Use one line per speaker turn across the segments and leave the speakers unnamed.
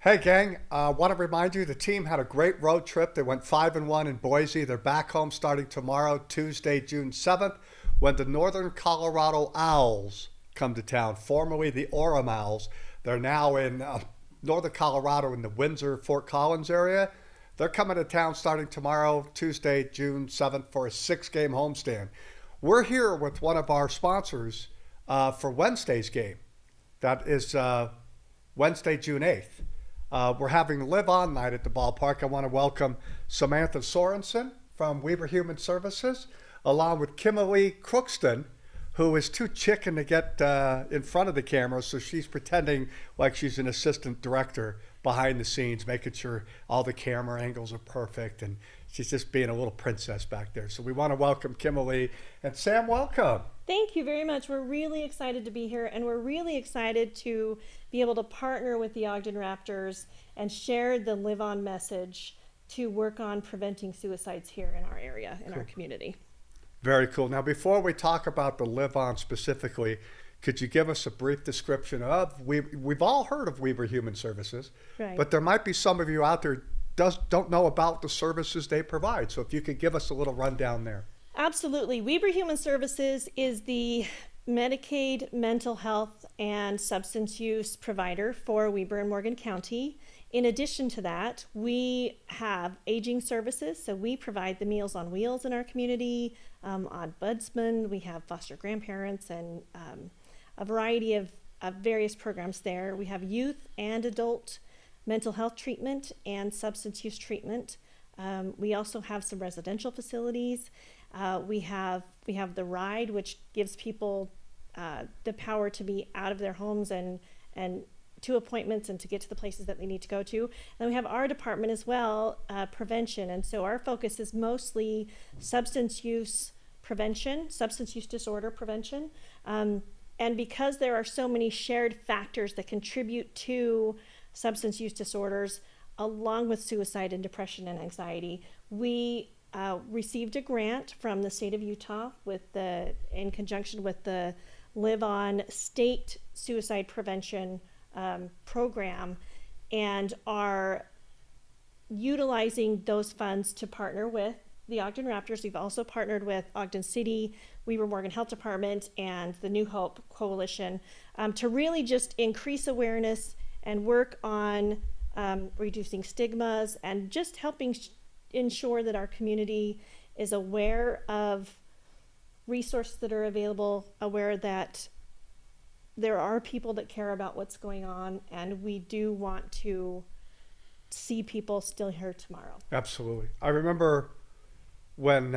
Hey gang, I want to remind you the team had a great road trip. They went 5-1 in Boise. They're back home starting tomorrow, Tuesday, June 7th, when the Northern Colorado Owls come to town, formerly the Orem Owls. They're now in Northern Colorado in the Windsor, Fort Collins area. They're coming to town starting tomorrow, Tuesday, June 7th, for a 6-game homestand. We're here with one of our sponsors for Wednesday's game. That is Wednesday, June 8th. We're having Live On Night at the ballpark. I want to welcome Samantha Sorensen from Weber Human Services, along with Kimberly Crookston, who is too chicken to get in front of the camera, so she's pretending like she's an assistant director behind the scenes, making sure all the camera angles are perfect, and she's just being a little princess back there. So we want to welcome Kimberly. And Sam, welcome.
Thank you very much. We're really excited to be here, and we're really excited to be able to partner with the Ogden Raptors and share the Live On message to work on preventing suicides here in our area, in our community.
Very cool. Now, before we talk about the Live On specifically, could you give us a brief description of, we've all heard of Weber Human Services,
Right.
but there might be some of you out there don't know about the services they provide. So if you could give us a little rundown there.
Absolutely. Weber Human Services is the Medicaid, mental health, and substance use provider for Weber and Morgan County. In addition to that, we have aging services. So we provide the Meals on Wheels in our community, ombudsman, we have foster grandparents, and a variety of various programs there. We have youth and adult mental health treatment and substance use treatment. We also have some residential facilities. We have the ride, which gives people the power to be out of their homes and to appointments and to get to the places that they need to go to. And we have our department as well, prevention. And so our focus is mostly substance use prevention, substance use disorder prevention. And because there are so many shared factors that contribute to substance use disorders, along with suicide and depression and anxiety, we received a grant from the state of Utah in conjunction with the Live On State Suicide Prevention program, and are utilizing those funds to partner with the Ogden Raptors. We've also partnered with Ogden City, Weber Morgan Health Department, and the New Hope Coalition to really just increase awareness and work on reducing stigmas and just helping ensure that our community is aware of resources that are available, aware that there are people that care about what's going on, and we do want to see people still here tomorrow.
Absolutely. I remember when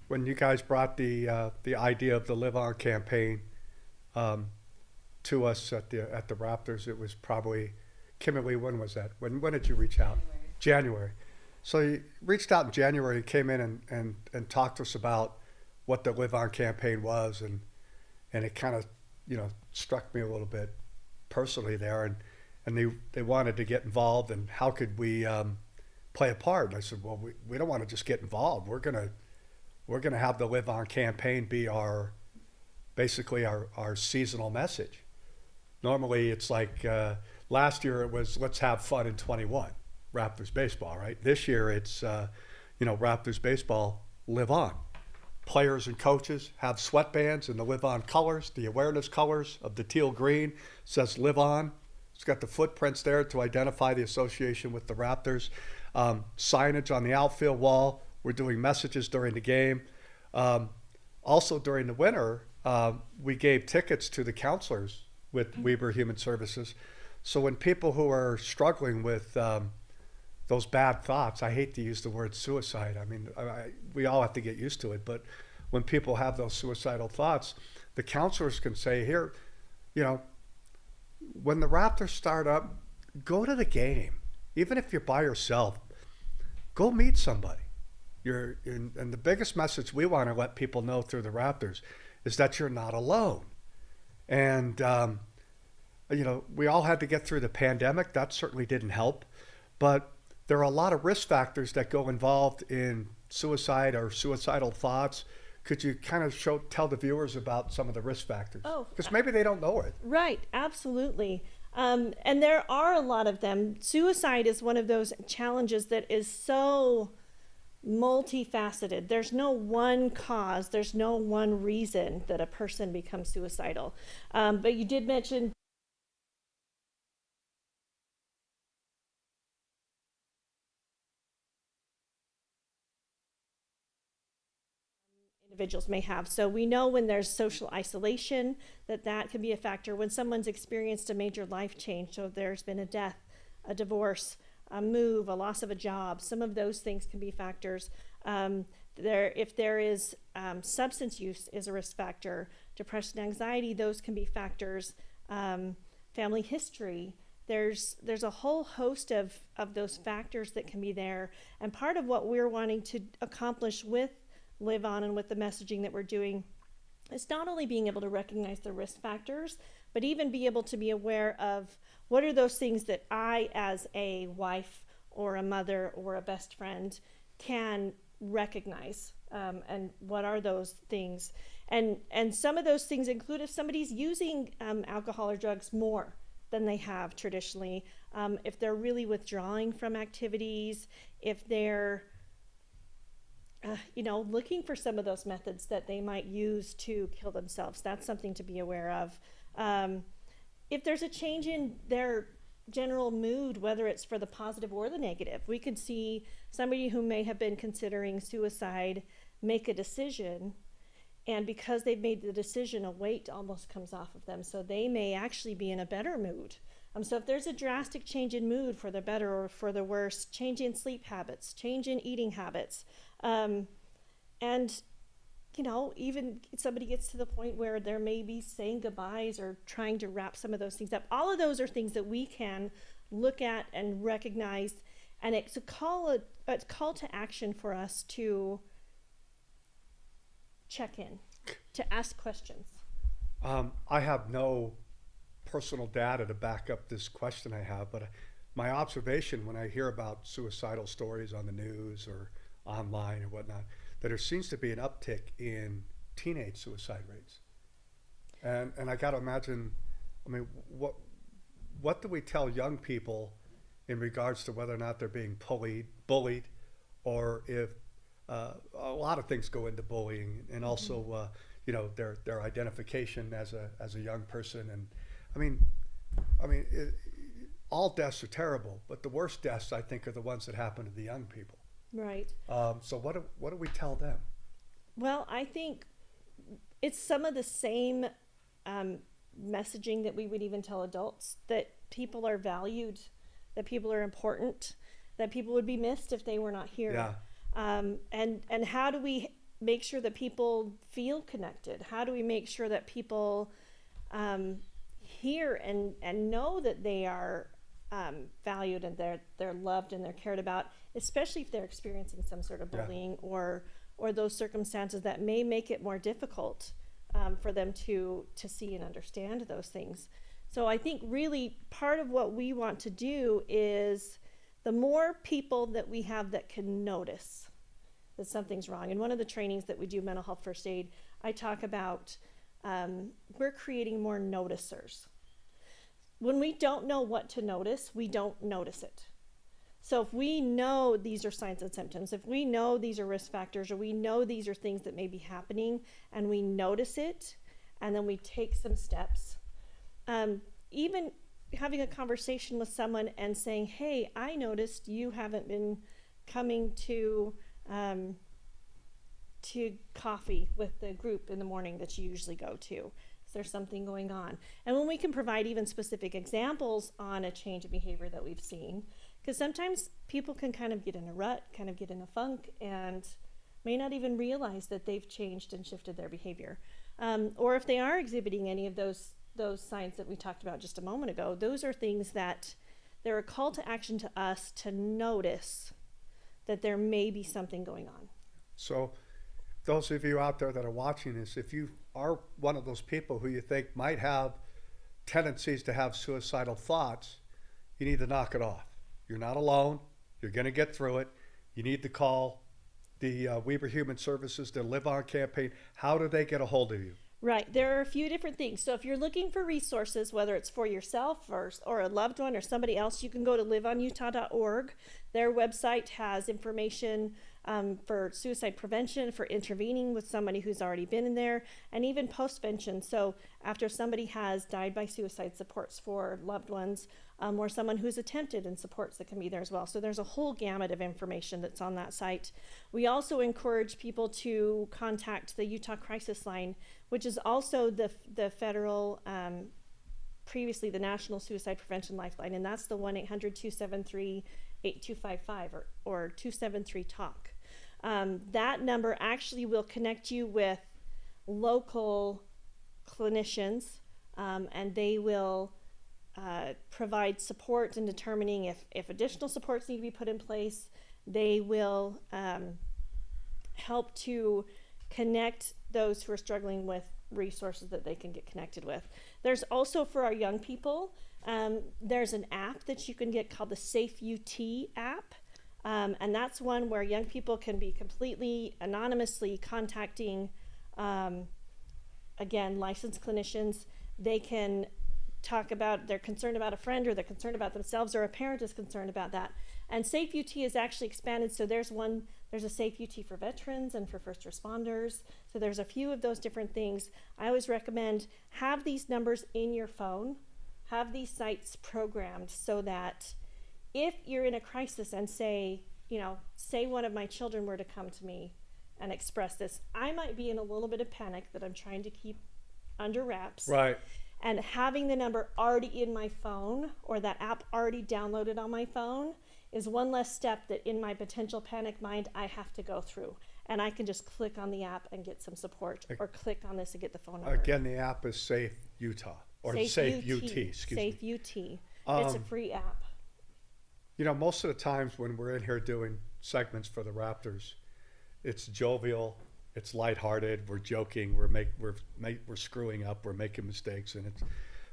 you guys brought the idea of the Live On campaign to us at the Raptors. It was probably, Kimberly, when was that? When did you reach out? January. So you reached out in January and came in and talked to us about what the Live On campaign was, and it kind of, struck me a little bit personally there, and they wanted to get involved, and how could we play a part? And I said, well, we don't want to just get involved. We're gonna have the Live On campaign be basically our seasonal message. Normally it's like last year it was let's have fun in 21, Raptors baseball, right? This year it's Raptors baseball, Live On. Players and coaches have sweatbands in the Live On colors, the awareness colors of the teal green, says Live On. It's got the footprints there to identify the association with the Raptors. Signage on the outfield wall. We're doing messages during the game. Also during the winter, we gave tickets to the counselors with Weber Human Services. So when people who are struggling with those bad thoughts, I hate to use the word suicide. I mean, we all have to get used to it. But when people have those suicidal thoughts, the counselors can say, here, when the Raptors start up, go to the game. Even if you're by yourself, go meet somebody. And the biggest message we want to let people know through the Raptors is that you're not alone. And, we all had to get through the pandemic. That certainly didn't help. But there are a lot of risk factors that go involved in suicide or suicidal thoughts. Could you kind of tell the viewers about some of the risk factors?
Oh,
because maybe they don't know it.
Right, absolutely. And there are a lot of them. Suicide is one of those challenges that is so multifaceted. There's no one cause, there's no one reason that a person becomes suicidal. But you did mention individuals may have. So we know when there's social isolation that can be a factor. When someone's experienced a major life change, so there's been a death, a divorce, a move, a loss of a job, some of those things can be factors. If there is substance use is a risk factor, depression, anxiety, those can be factors. Family history, there's a whole host of those factors that can be there. And part of what we're wanting to accomplish with Live On and with the messaging that we're doing is not only being able to recognize the risk factors, but even be able to be aware of what are those things that I, as a wife or a mother or a best friend, can recognize, and what are those things. And some of those things include if somebody's using alcohol or drugs more than they have traditionally, if they're really withdrawing from activities, if they're looking for some of those methods that they might use to kill themselves. That's something to be aware of. If there's a change in their general mood, whether it's for the positive or the negative, we could see somebody who may have been considering suicide make a decision, and because they've made the decision, a weight almost comes off of them, so they may actually be in a better mood. So if there's a drastic change in mood for the better or for the worse, change in sleep habits, change in eating habits, and even somebody gets to the point where there may be saying goodbyes or trying to wrap some of those things up. All of those are things that we can look at and recognize, and it's a call to action for us to check in, to ask questions.
I have no personal data to back up this question I have, but my observation when I hear about suicidal stories on the news or online or whatnot, that there seems to be an uptick in teenage suicide rates. And I got to imagine, what do we tell young people in regards to whether or not they're being bullied, or if a lot of things go into bullying, and also their identification as a young person. And all deaths are terrible, but the worst deaths, I think, are the ones that happen to the young people.
Right.
So what do we tell them?
Well, I think it's some of the same messaging that we would even tell adults, that people are valued, that people are important, that people would be missed if they were not here.
Yeah.
And how do we make sure that people feel connected? How do we make sure that people hear and know that they are valued and they're loved and they're cared about, especially if they're experiencing some sort of bullying or those circumstances that may make it more difficult for them to see and understand those things. So I think really part of what we want to do is the more people that we have that can notice that something's wrong. And one of the trainings that we do, mental health first aid, I talk about we're creating more noticers. When we don't know what to notice, we don't notice it. So if we know these are signs and symptoms, if we know these are risk factors, or we know these are things that may be happening, and we notice it, and then we take some steps, even having a conversation with someone and saying, hey, I noticed you haven't been coming to coffee with the group in the morning that you usually go to. Is there something going on? And when we can provide even specific examples on a change in behavior that we've seen, because sometimes people can kind of get in a rut, kind of get in a funk, and may not even realize that they've changed and shifted their behavior. Or if they are exhibiting any of those signs that we talked about just a moment ago, those are things that they're a call to action to us to notice that there may be something going on.
So those of you out there that are watching this, if you are one of those people who you think might have tendencies to have suicidal thoughts, you need to knock it off. You're not alone. You're going to get through it. You need to call the Weber Human Services, the Live On campaign. How do they get a hold of you?
Right. There are a few different things. So if you're looking for resources, whether it's for yourself or a loved one or somebody else, you can go to liveonutah.org. Their website has information for suicide prevention, for intervening with somebody who's already been in there, and even postvention. So after somebody has died by suicide, supports for loved ones, or someone who's attempted, and supports that can be there as well. So there's a whole gamut of information that's on that site. We also encourage people to contact the Utah Crisis Line, which is also the federal, previously the National Suicide Prevention Lifeline, and that's the 1-800-273-8255 or 273-TALK. That number actually will connect you with local clinicians, and they will provide support in determining if additional supports need to be put in place. They will help to connect those who are struggling with resources that they can get connected with. There's also, for our young people, there's an app that you can get called the Safe UT app. And that's one where young people can be completely anonymously contacting, again, licensed clinicians. They can talk about they're concerned about a friend, or they're concerned about themselves, or a parent is concerned about that. And Safe UT is actually expanded. So there's a Safe UT for veterans and for first responders. So there's a few of those different things. I always recommend have these numbers in your phone, have these sites programmed so that if you're in a crisis and say one of my children were to come to me and express this, I might be in a little bit of panic that I'm trying to keep under wraps.
Right.
And having the number already in my phone, or that app already downloaded on my phone, is one less step that in my potential panic mind I have to go through. And I can just click on the app and get some support, or click on this and get the phone number.
Again, the app is Safe Utah, or Safe UT, excuse me.
Safe UT. It's a free app.
Most of the times when we're in here doing segments for the Raptors, it's jovial, it's lighthearted, we're joking, we're screwing up, we're making mistakes,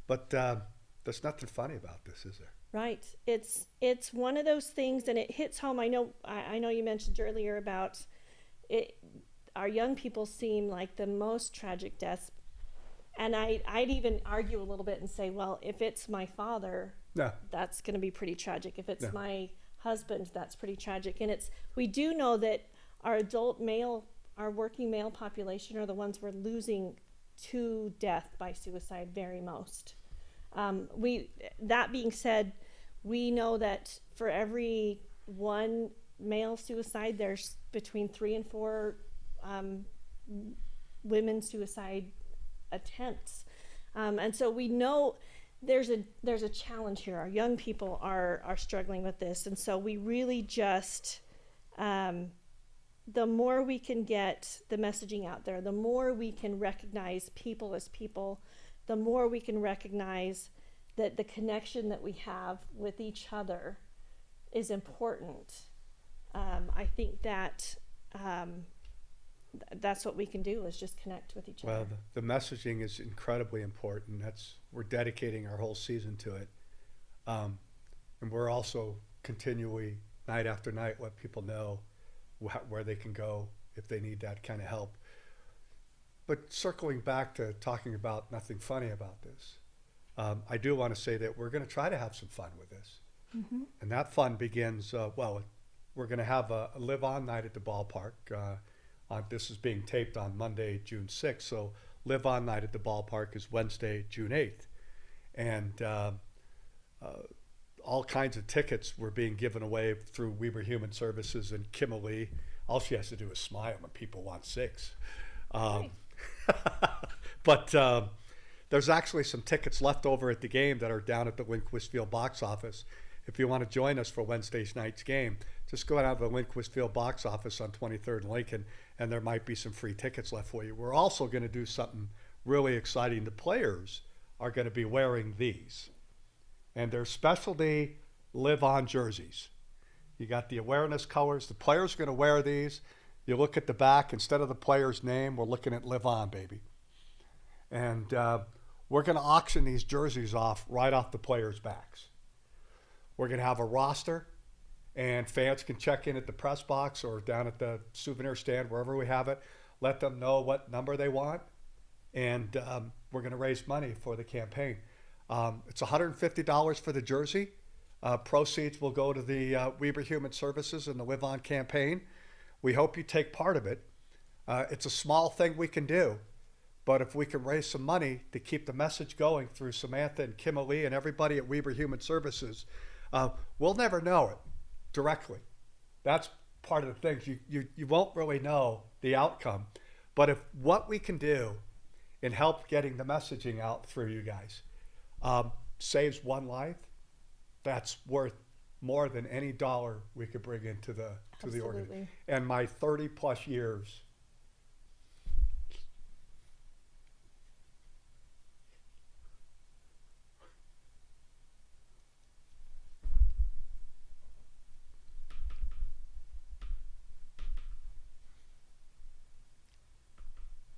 but there's nothing funny about this, is there?
Right. It's one of those things, and it hits home. I know you mentioned earlier about it. Our young people seem like the most tragic deaths, and I'd even argue a little bit and say, well, if it's my father,
no,
that's going to be pretty tragic. If it's my husband, that's pretty tragic. And we do know that our working male population are the ones we're losing to death by suicide very most. That being said, we know that for every one male suicide, there's between 3 and 4 women suicide attempts, and so we know there's a challenge here. Our young people are struggling with this, and so we really just the more we can get the messaging out there, the more we can recognize people as people, the more we can recognize that the connection that we have with each other is important. I think that that's what we can do, is just connect with each other.
Well, the messaging is incredibly important. We're dedicating our whole season to it. And we're also continually, night after night, let people know where they can go if they need that kind of help. But circling back to talking about nothing funny about this, I do want to say that we're going to try to have some fun with this. Mm-hmm. And that fun begins, we're going to have a Live On night at the ballpark. This is being taped on Monday, June 6th. So Live On night at the ballpark is Wednesday, June 8th. And all kinds of tickets were being given away through Weber Human Services and Kimberly. All she has to do is smile when people want 6. But there's actually some tickets left over at the game that are down at the Lindquist Field box office. If you want to join us for Wednesday night's game, just go down to the Lindquist Field box office on 23rd and Lincoln, and there might be some free tickets left for you. We're also going to do something really exciting. The players are going to be wearing these, and they're specialty Live On jerseys. You got the awareness colors. The players are going to wear these. You look at the back, instead of the player's name, we're looking at Live On, baby. And we're going to auction these jerseys off right off the players' backs. We're going to have a roster, and fans can check in at the press box or down at the souvenir stand, wherever we have it. Let them know what number they want, and we're going to raise money for the campaign. It's $150 for the jersey. Proceeds will go to the Weber Human Services and the Live On campaign. We hope you take part of it. It's a small thing we can do, but if we can raise some money to keep the message going through Samantha and Kimberly and everybody at Weber Human Services, we'll never know it directly. That's part of the things. You won't really know the outcome. But if what we can do in help getting the messaging out through you guys saves one life, that's worth more than any dollar we could bring into the organization. And my 30 plus years.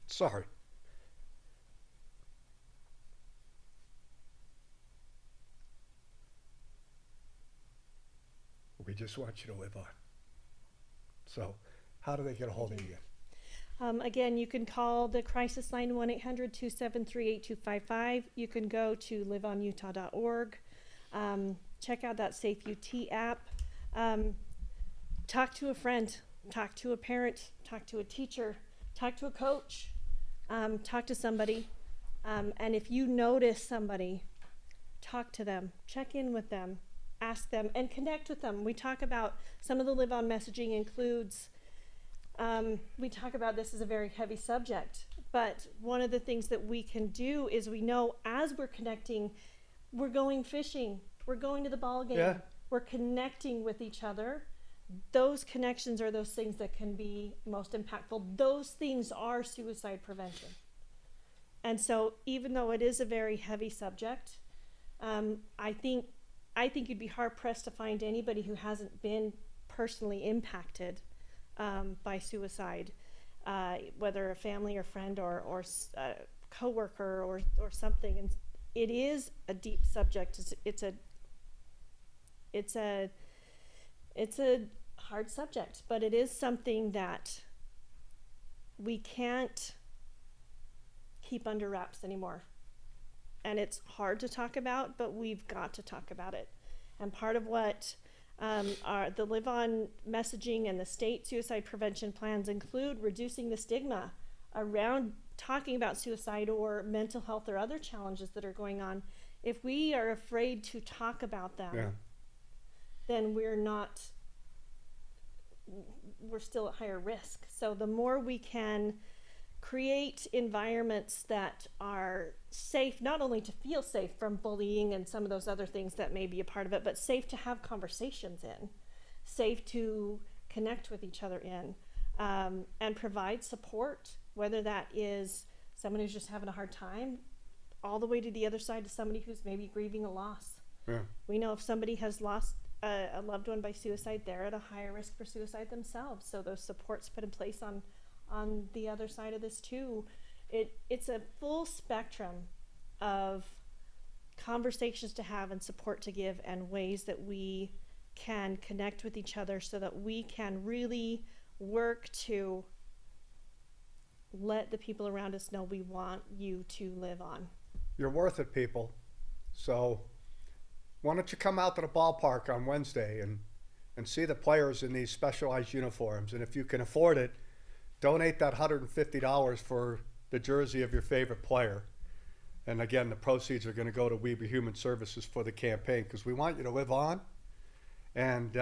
Sorry. We just want you to live on. So, how do they get a hold of you again?
Again, you can call the crisis line 1-800-273-8255. You can go to liveonutah.org. Check out that Safe UT app. Talk to a friend, talk to a parent, talk to a teacher, talk to a coach, talk to somebody. And if you notice somebody, talk to them, check in with them, ask them, and connect with them. We talk about some of the Live On messaging includes, we talk about this as a very heavy subject, but one of the things that we can do is we know as we're connecting, we're going fishing, we're going to the ball game, we're connecting with each other. Those connections are those things that can be most impactful. Those things are suicide prevention. And so even though it is a very heavy subject, I think you'd be hard pressed to find anybody who hasn't been personally impacted by suicide, whether a family or friend or a coworker or something. And it is a deep subject. It's a hard subject, but it is something that we can't keep under wraps anymore. And it's hard to talk about, but we've got to talk about it. And part of what the Live On messaging and the state suicide prevention plans include reducing the stigma around talking about suicide or mental health or other challenges that are going on. If we are afraid to talk about them, then we're still at higher risk. So the more we can create environments that are safe, not only to feel safe from bullying and some of those other things that may be a part of it, but safe to have conversations in, safe to connect with each other in, and provide support, whether that is someone who's just having a hard time, all the way to the other side to somebody who's maybe grieving a loss. We know if somebody has lost a loved one by suicide, they're at a higher risk for suicide themselves. So those supports put in place on the other side of this too. It's a full spectrum of conversations to have and support to give and ways that we can connect with each other so that we can really work to let the people around us know we want you to live on.
You're worth it, people. So why don't you come out to the ballpark on Wednesday and see the players in these specialized uniforms, and if you can afford it, donate that $150 for the jersey of your favorite player. And again, the proceeds are going to go to Weber Human Services for the campaign, because we want you to live on. And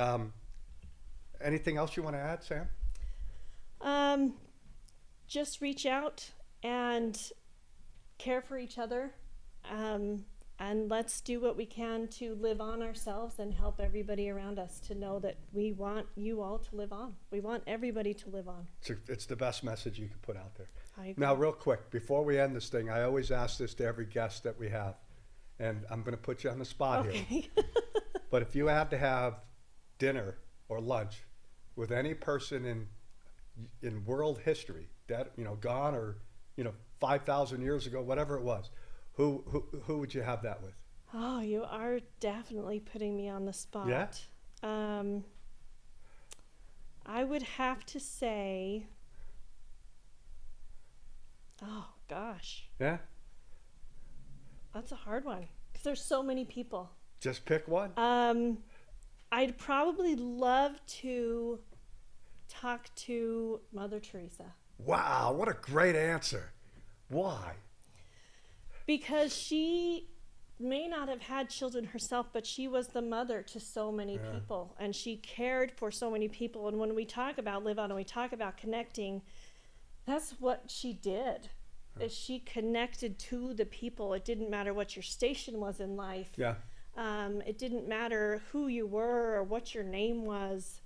anything else you want to add, Sam?
Just reach out and care for each other. And let's do what we can to live on ourselves and help everybody around us to know that we want you all to live on. We want everybody to live on.
It's the best message you can put out there.
I agree.
Now, real quick, before we end this thing, I always ask this to every guest that we have. And I'm going to put you on the spot here. But if you had to have dinner or lunch with any person in world history, dead, gone, or 5,000 years ago, whatever it was, who would you have that with?
Oh, you are definitely putting me on the spot.
Yeah.
I would have to say, Gosh,
Yeah?
that's a hard one because there's so many people.
Just pick one.
I'd probably love to talk to Mother Teresa
Wow, what a great answer. Why?
because she may not have had children herself, but she was the mother to so many people, and she cared for so many people. And when we talk about Live Out and we talk about connecting, that's what she did. Is she connected to the people. It didn't matter what your station was in life.
Yeah.
It didn't matter who you were or what your name was.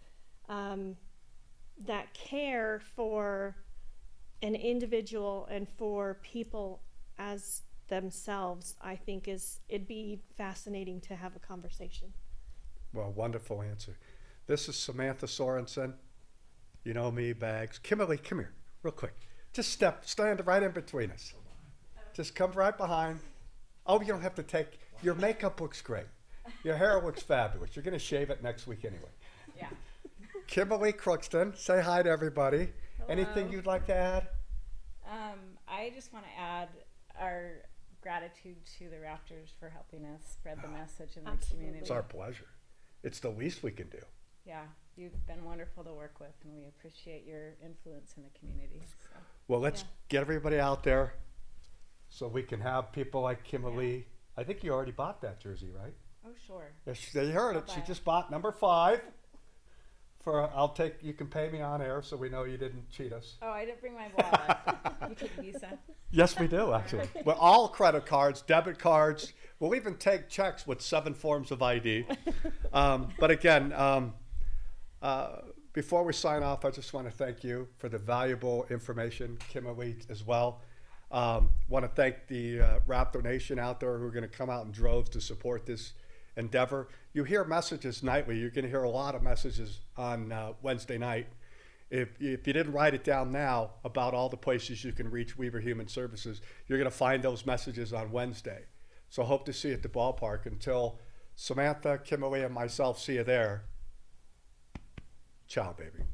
That care for an individual and for people as themselves, I think it'd be fascinating to have a conversation.
Well, wonderful answer. This is Samantha Sorensen. You know me, Bags. Kimberly, come here, real quick. Just stand right in between us. Just come right behind. Oh, you don't have to take, your makeup looks great. Your hair looks fabulous. You're going to shave it next week anyway.
Yeah.
Kimberly Crookston, say hi to everybody.
Hello.
Anything you'd like to add?
I just want to add our gratitude to the Raptors for helping us spread the message in the
Absolutely.
community.
It's our pleasure. It's the least we can do.
Yeah, you've been wonderful to work with, and we appreciate your influence in the community. So.
Well, let's
Yeah.
get everybody out there so we can have people like Kimberly. I think you already bought that jersey, right?
Oh, sure.
Yes, you heard it.
I'll
She
buy it.
just bought number 5. You can pay me on air so we know you didn't cheat us.
Oh, I didn't bring my wallet. You take Visa?
Yes, we do, actually. Well, all credit cards, debit cards. We'll even take checks with 7 forms of ID. But again, before we sign off, I just want to thank you for the valuable information, Kimberly, as well. Want to thank the Raptor Nation out there who are going to come out in droves to support this endeavor. You hear messages nightly. You're going to hear a lot of messages on Wednesday night. If you didn't write it down now about all the places you can reach Weber Human Services, you're going to find those messages on Wednesday. So hope to see you at the ballpark. Until Samantha, Kimberly, and myself see you there, ciao, baby.